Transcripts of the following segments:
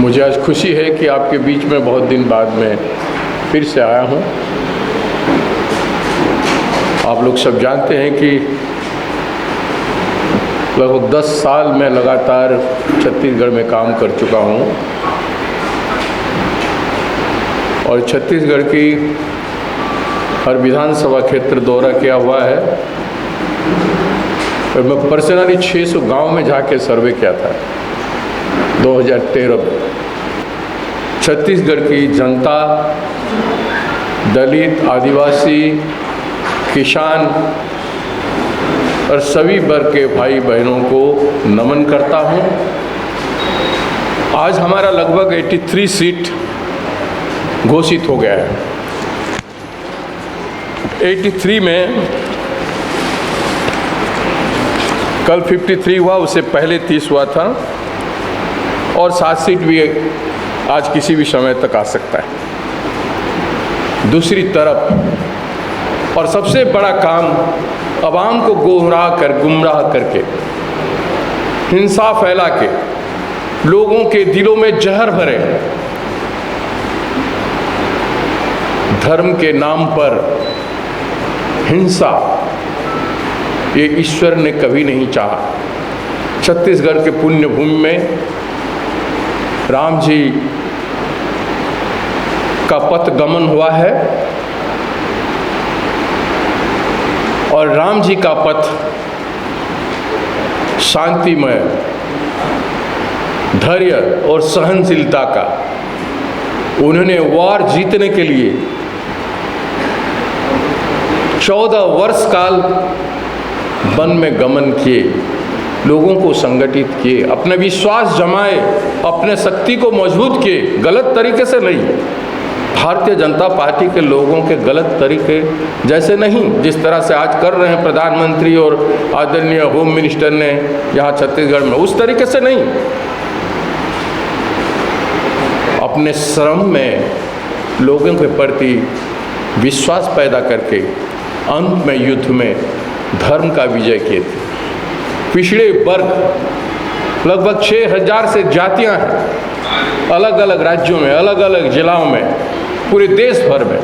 मुझे आज खुशी है कि आपके बीच में बहुत दिन बाद में फिर से आया हूँ। आप लोग सब जानते हैं कि लगभग 10 साल मैं लगातार छत्तीसगढ़ में काम कर चुका हूँ और छत्तीसगढ़ की हर विधानसभा क्षेत्र दौरा किया हुआ है और मैं पर्सनली 600 गांव में जाके सर्वे किया था 2013 में। छत्तीसगढ़ की जनता, दलित, आदिवासी, किसान और सभी वर्ग के भाई बहनों को नमन करता हूं। आज हमारा लगभग 83 सीट घोषित हो गया है। 83 में कल 53 हुआ, उससे पहले 30 हुआ था और 7 सीट भी आज किसी भी समय तक आ सकता है। दूसरी तरफ और सबसे बड़ा काम, अवाम को गुमराह करके, हिंसा फैला के, लोगों के दिलों में जहर भरे, धर्म के नाम पर हिंसा, ये ईश्वर ने कभी नहीं चाहा। छत्तीसगढ़ के पुण्य भूमि में राम जी का पथ गमन हुआ है और राम जी का पथ शांतिमय, धैर्य और सहनशीलता का। उन्होंने वार जीतने के लिए 14 वर्ष काल वन में गमन किए, लोगों को संगठित किए, अपने विश्वास जमाए, अपने शक्ति को मजबूत किए, गलत तरीके से नहीं। भारतीय जनता पार्टी के लोगों के गलत तरीके जैसे नहीं, जिस तरह से आज कर रहे हैं प्रधानमंत्री और आदरणीय होम मिनिस्टर ने यहाँ छत्तीसगढ़ में, उस तरीके से नहीं। अपने श्रम में लोगों के प्रति विश्वास पैदा करके अंत में युद्ध में धर्म का विजय किए थे। पिछड़े वर्ग लगभग 6000 से जातियां हैं, अलग अलग राज्यों में, अलग अलग जिलाओं में, पूरे देश भर में,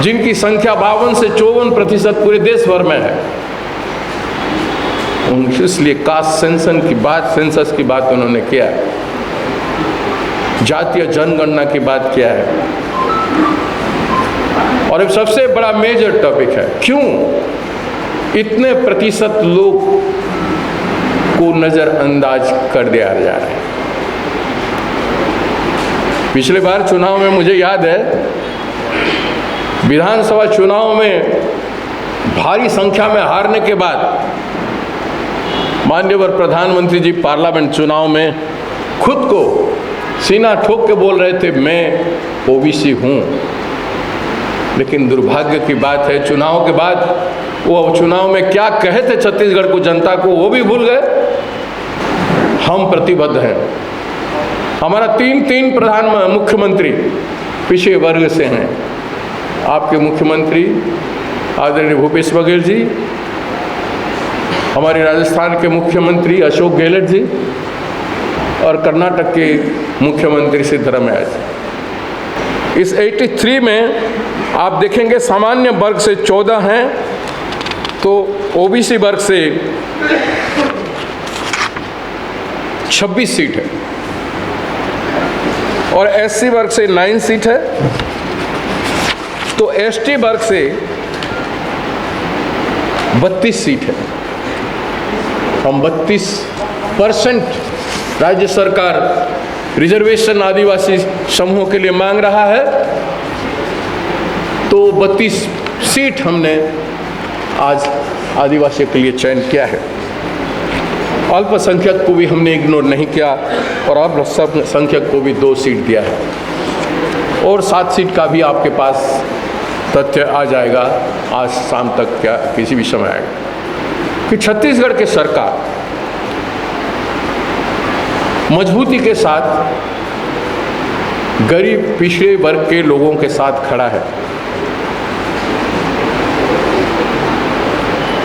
जिनकी संख्या 52 से 54% पूरे देश भर में है। इसलिए कास्ट सेंसस की बात उन्होंने किया है, जातीय जनगणना की बात किया है। और एक सबसे बड़ा मेजर टॉपिक है, क्यों इतने प्रतिशत लोग को नज़रअंदाज कर दिया जा रहा है। पिछले बार चुनाव में मुझे याद है, विधानसभा चुनाव में भारी संख्या में हारने के बाद माननीय प्रधानमंत्री जी पार्लियामेंट चुनाव में खुद को सीना ठोक के बोल रहे थे, मैं ओबीसी हूँ। लेकिन दुर्भाग्य की बात है, चुनाव के बाद वो चुनाव में क्या कहे थे छत्तीसगढ़ को, जनता को, वो भी भूल गए। हम प्रतिबद्ध हैं। हमारा तीन मुख्यमंत्री पिछड़े वर्ग से हैं। आपके मुख्यमंत्री आदरणीय भूपेश बघेल जी, हमारे राजस्थान के मुख्यमंत्री अशोक गहलोत जी और कर्नाटक के मुख्यमंत्री सिद्धरामैया जी। इस 83 में आप देखेंगे सामान्य वर्ग से 14 हैं, तो ओबीसी वर्ग से 26 सीट है और एससी वर्ग से 9 सीट है, तो एसटी वर्ग से 32 सीट है। हम 32% राज्य सरकार रिजर्वेशन आदिवासी समूहों के लिए मांग रहा है, तो 32 सीट हमने आज आदिवासियों के लिए चयन किया है। अल्पसंख्यक को भी हमने इग्नोर नहीं किया और अल्पसंख्यक को भी 2 सीट दिया है और 7 सीट का भी आपके पास तथ्य आ जाएगा, आज शाम तक क्या किसी भी समय आएगा, कि छत्तीसगढ़ की सरकार मजबूती के साथ गरीब पिछड़े वर्ग के लोगों के साथ खड़ा है।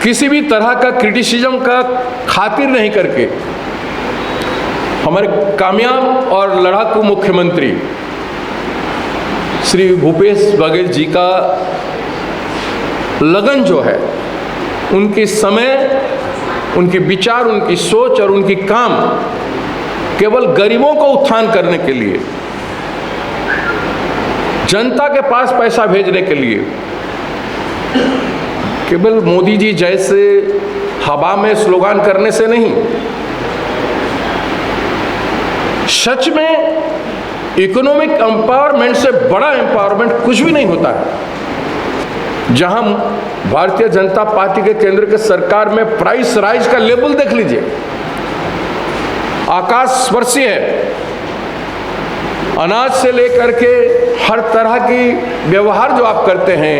किसी भी तरह का क्रिटिसिज्म का खातिर नहीं करके हमारे कामयाब और लड़ाकू मुख्यमंत्री श्री भूपेश बघेल जी का लगन जो है, उनके समय, उनके विचार, उनकी सोच और उनकी काम केवल गरीबों को उत्थान करने के लिए, जनता के पास पैसा भेजने के लिए, केवल मोदी जी जैसे हवा में स्लोगान करने से नहीं, सच में इकोनॉमिक एम्पावरमेंट से बड़ा एम्पावरमेंट कुछ भी नहीं होता है। जहां भारतीय जनता पार्टी के केंद्र के सरकार में प्राइस राइज का लेवल देख लीजिए, आकाश स्पर्शी है। अनाज से लेकर के हर तरह की व्यवहार जो आप करते हैं,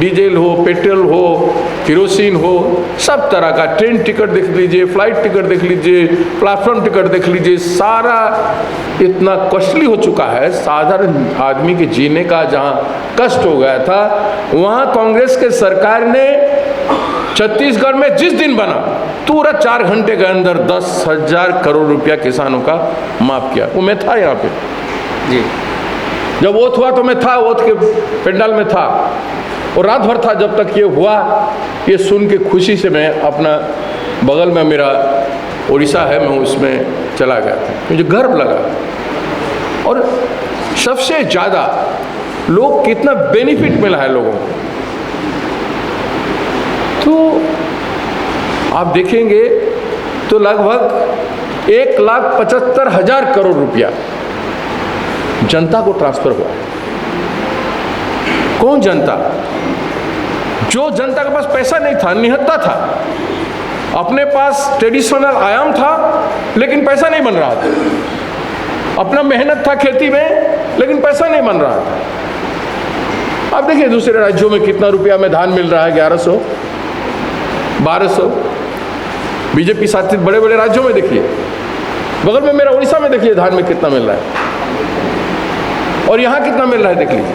डीजल हो, पेट्रोल हो, केरोसिन हो, सब तरह का, ट्रेन टिकट देख लीजिए, फ्लाइट टिकट देख लीजिए, प्लेटफॉर्म टिकट देख लीजिए, सारा इतना कॉस्टली हो चुका है। साधारण आदमी के जीने का जहाँ कष्ट हो गया था, वहाँ कांग्रेस के सरकार ने छत्तीसगढ़ में जिस दिन बना, तुरंत 4 घंटे के अंदर 10,000 करोड़ रुपया किसानों का माफ किया। वो मैं था यहाँ पे जी, जब ओथ हुआ तो मैं था, ओथ के पंडाल में था और रात भर था जब तक ये हुआ। ये सुन के खुशी से मैं अपना बगल में मेरा उड़ीसा है, मैं उसमें चला गया था, मुझे गर्व लगा। और सबसे ज़्यादा लोग कितना बेनिफिट मिला है लोगों को, तो आप देखेंगे तो लगभग 1,75,000 करोड़ रुपया जनता को ट्रांसफर हुआ। कौन जनता? जो जनता के पास पैसा नहीं था, निहत्था था, अपने पास ट्रेडिशनल आयाम था लेकिन पैसा नहीं बन रहा था, अपना मेहनत था खेती में लेकिन पैसा नहीं बन रहा था। अब देखिए दूसरे राज्यों में कितना रुपया में धान मिल रहा है, 1100, 1200। बीजेपी शासित बड़े बड़े राज्यों में देखिए, बगल में मेरा उड़ीसा में देखिए धान में कितना मिल रहा है और यहाँ कितना मिल रहा है देख लीजिए।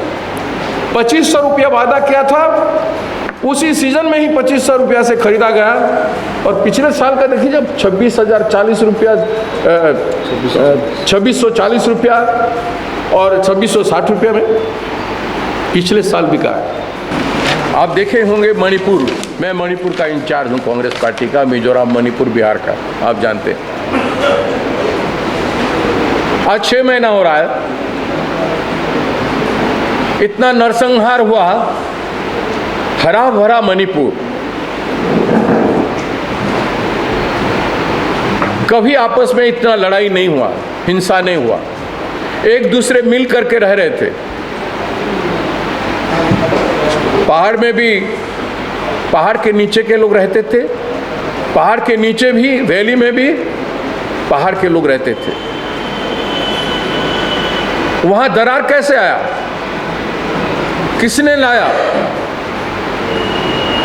2500 रुपया वादा किया था, उसी सीजन में ही 2500 रुपया से खरीदा गया। और पिछले साल का देखिए जब 26,040 रुपया, 2640 रुपया और 2660 रुपया में पिछले साल बिका है। आप देखे होंगे मणिपुर, मैं मणिपुर का इंचार्ज हूँ कांग्रेस पार्टी का, मिजोरम, मणिपुर, बिहार का, आप जानते हैं। आज 6 महीना हो रहा है, इतना नरसंहार हुआ, हरा भरा मणिपुर, कभी आपस में इतना लड़ाई नहीं हुआ, हिंसा नहीं हुआ, एक दूसरे मिल करके रह रहे थे। पहाड़ में भी पहाड़ के नीचे के लोग रहते थे, पहाड़ के नीचे भी, वैली में भी पहाड़ के लोग रहते थे। वहां दरार कैसे आया, किसने लाया,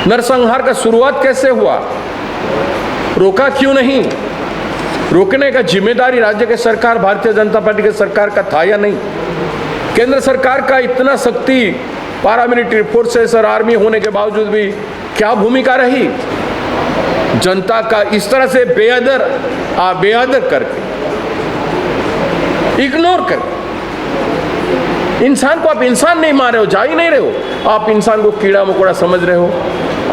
नरसंहार का शुरुआत कैसे हुआ, रोका क्यों नहीं? रोकने का जिम्मेदारी राज्य के सरकार, भारतीय जनता पार्टी के सरकार का था या नहीं? केंद्र सरकार का इतना शक्ति, पैरामिलिट्री फोर्सेस और आर्मी होने के बावजूद भी क्या भूमिका रही? जनता का इस तरह से बेअदर करके, इग्नोर करके, इंसान को आप इंसान नहीं मान रहे हो, जा ही नहीं रहे हो, आप इंसान को कीड़ा मकोड़ा समझ रहे हो।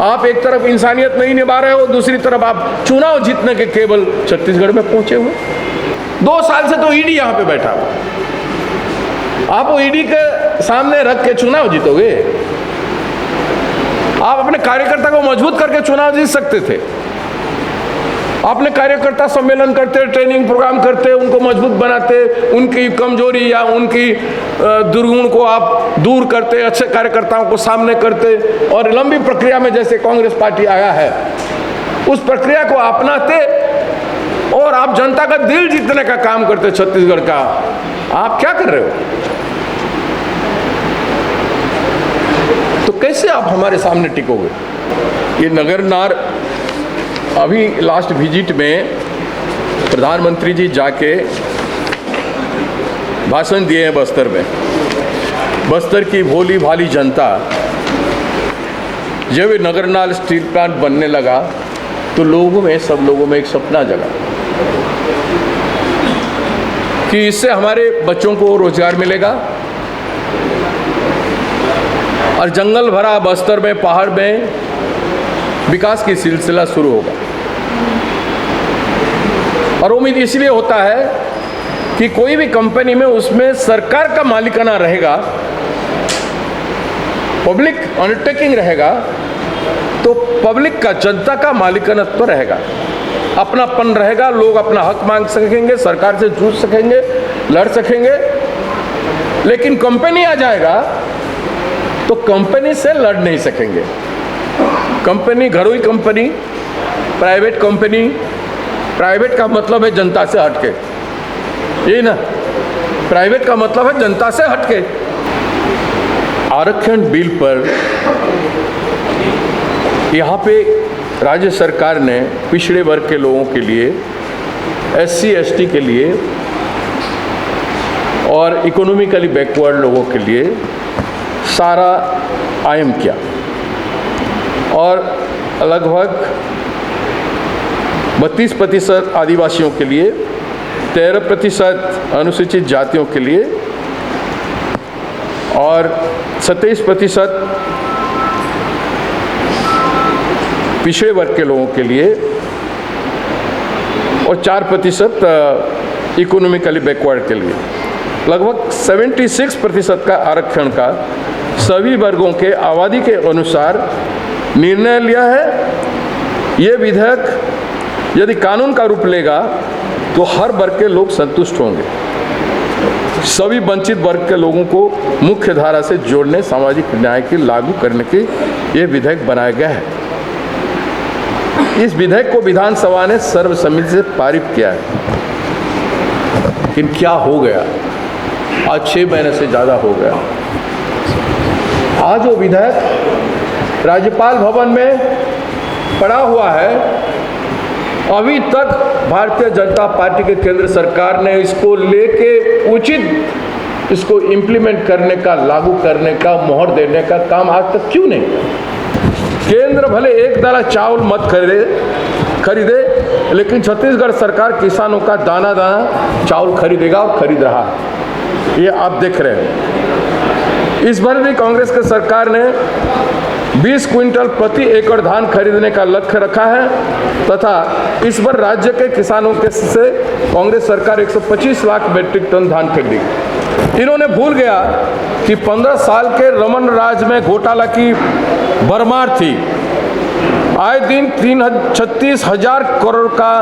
आप एक तरफ इंसानियत नहीं निभा रहे हो, दूसरी तरफ आप चुनाव जीतने के केवल छत्तीसगढ़ में पहुंचे हुए। 2 साल से तो ईडी यहाँ पे बैठा हुआ, आप वो ईडी के सामने रख के चुनाव जीतोगे? आप अपने कार्यकर्ता को मजबूत करके चुनाव जीत सकते थे। अपने कार्यकर्ता सम्मेलन करते, ट्रेनिंग प्रोग्राम करते, उनको मजबूत बनाते, उनकी कमजोरी या उनकी दुर्गुण को आप दूर करते, अच्छे कार्यकर्ताओं को सामने करते और लंबी प्रक्रिया में जैसे कांग्रेस पार्टी आया है उस प्रक्रिया को अपनाते और आप जनता का दिल जीतने का काम करते छत्तीसगढ़ का। आप क्या कर रहे हो? तो कैसे आप हमारे सामने टिकोगे? ये नगरनार अभी लास्ट विजिट में प्रधानमंत्री जी जाके भाषण दिए हैं बस्तर में। बस्तर की भोली भाली जनता, जब ये नगरनार स्टील प्लांट बनने लगा तो लोगों में, सब लोगों में एक सपना जगा। कि इससे हमारे बच्चों को रोजगार मिलेगा और जंगल भरा बस्तर में, पहाड़ में विकास की सिलसिला शुरू होगा। और उम्मीद इसलिए होता है कि कोई भी कंपनी में उसमें सरकार का मालिकाना रहेगा, पब्लिक अंडरटेकिंग रहेगा, तो पब्लिक का, जनता का मालिकानत्व रहेगा, अपनापन रहेगा, लोग अपना हक मांग सकेंगे, सरकार से जूझ सकेंगे, लड़ सकेंगे। लेकिन कंपनी आ जाएगा तो कंपनी से लड़ नहीं सकेंगे। कंपनी घरोई कंपनी, प्राइवेट कंपनी, प्राइवेट का मतलब है जनता से हटके, यही ना, प्राइवेट का मतलब है जनता से हटके। आरक्षण बिल पर यहाँ पे राज्य सरकार ने पिछड़े वर्ग के लोगों के लिए, SC ST के लिए और इकोनॉमिकली बैकवर्ड लोगों के लिए सारा आयम किया और लगभग 32% आदिवासियों के लिए, 13% अनुसूचित जातियों के लिए और 27% पिछड़े वर्ग के लोगों के लिए और 4% इकोनॉमिकली बैकवर्ड के लिए। लगभग 76% का आरक्षण का सभी वर्गों के आबादी के अनुसार निर्णय लिया है। ये विधेयक यदि कानून का रूप लेगा तो हर वर्ग के लोग संतुष्ट होंगे। सभी वंचित वर्ग के लोगों को मुख्य धारा से जोड़ने, सामाजिक न्याय के लागू करने के ये विधेयक बनाया गया है। इस विधेयक को विधानसभा ने सर्वसम्मति से पारित किया है। लेकिन क्या हो गया, आज 6 महीने से ज़्यादा हो गया। आज वो विधेयक राज्यपाल भवन में पड़ा हुआ है। अभी तक भारतीय जनता पार्टी के केंद्र सरकार ने इसको लेके उचित इसको इम्प्लीमेंट करने का, लागू करने का, मोहर देने का काम आज तक क्यों नहीं? केंद्र भले एक दाना चावल मत खरीदे, लेकिन छत्तीसगढ़ सरकार किसानों का दाना दाना चावल खरीदेगा और खरीद रहा है, ये आप देख रहे हैं। इस बार भी कांग्रेस की सरकार ने 20 क्विंटल प्रति एकड़ धान खरीदने का लक्ष्य रखा है तथा इस बार राज्य के किसानों के से कांग्रेस सरकार 125 लाख मीट्रिक टन धान खरीदेगी। इन्होंने भूल गया कि 15 साल के रमन राज में घोटाला की भरमार थी। आए दिन 36,000 करोड़ का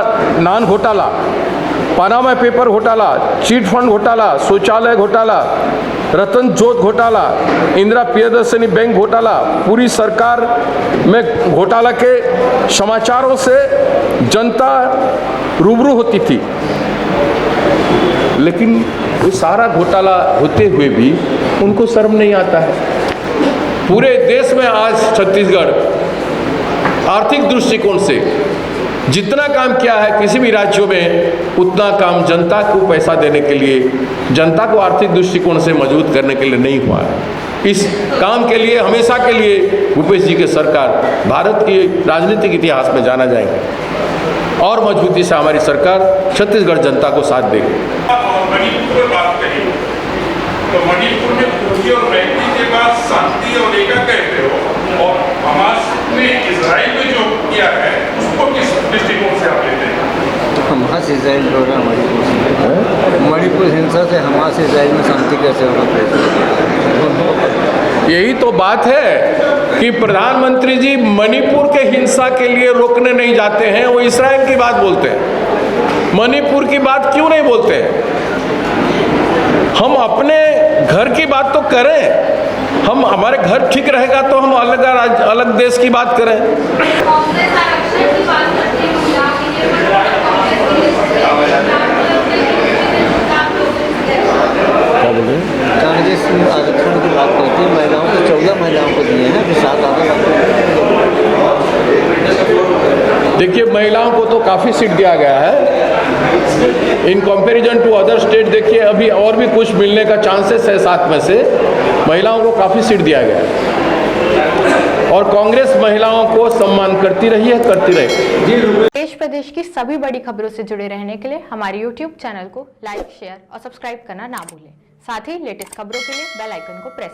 नान घोटाला, पनामा पेपर घोटाला, चिट फंड घोटाला, शौचालय घोटाला, रतन जोत घोटाला, इंदिरा प्रियदर्शनी बैंक घोटाला, पूरी सरकार में घोटाला के समाचारों से जनता रूबरू होती थी। लेकिन वो सारा घोटाला होते हुए भी उनको शर्म नहीं आता है। पूरे देश में आज छत्तीसगढ़ आर्थिक दृष्टिकोण से जितना काम किया है किसी भी राज्यों में, उतना काम जनता को पैसा देने के लिए, जनता को आर्थिक दृष्टिकोण से मजबूत करने के लिए नहीं हुआ है। इस काम के लिए हमेशा के लिए भूपेश जी की सरकार भारत के राजनीतिक इतिहास में जाना जाएंगे और मजबूती से हमारी सरकार छत्तीसगढ़ जनता को साथ देगी। मणिपुर में बात कही तो मणिपुर में खुशी और मैत्री के बाद शांति और एकता कहते हो, और हमास ने इजराइल में जो किया है उसको किस दृष्टिकोण से आप लेते हैं? हमास इजराइल हो रहा है, मणिपुर हिंसा से हमास इजराइल में शांति कैसे होगा? यही तो बात है कि प्रधानमंत्री जी मणिपुर के हिंसा के लिए रोकने नहीं जाते हैं, वो इजराइल की बात बोलते हैं। मणिपुर की बात क्यों नहीं बोलते हैं? हम अपने घर की बात तो करें। हम हमारे घर ठीक रहेगा तो हम अलग देश की बात करें। कांग्रेस आरक्षण की बात करती है, क्या बोले? कांग्रेस आरक्षण की बात करती है, महिलाओं को 14 महिलाओं को दिए हैं, फिर 7 देखिए, महिलाओं को तो काफ़ी सीट दिया गया है in comparison to other state. देखिए अभी और भी कुछ मिलने का चांसेस है, 7 में से महिलाओं को काफ़ी सीट दिया गया है। और कांग्रेस महिलाओं को सम्मान करती रही है, करती रहे। देश प्रदेश की सभी बड़ी खबरों से जुड़े रहने के लिए हमारे YouTube चैनल को लाइक, शेयर और सब्सक्राइब करना ना भूलें। साथ ही लेटेस्ट खबरों के लिए बेल आइकन को प्रेस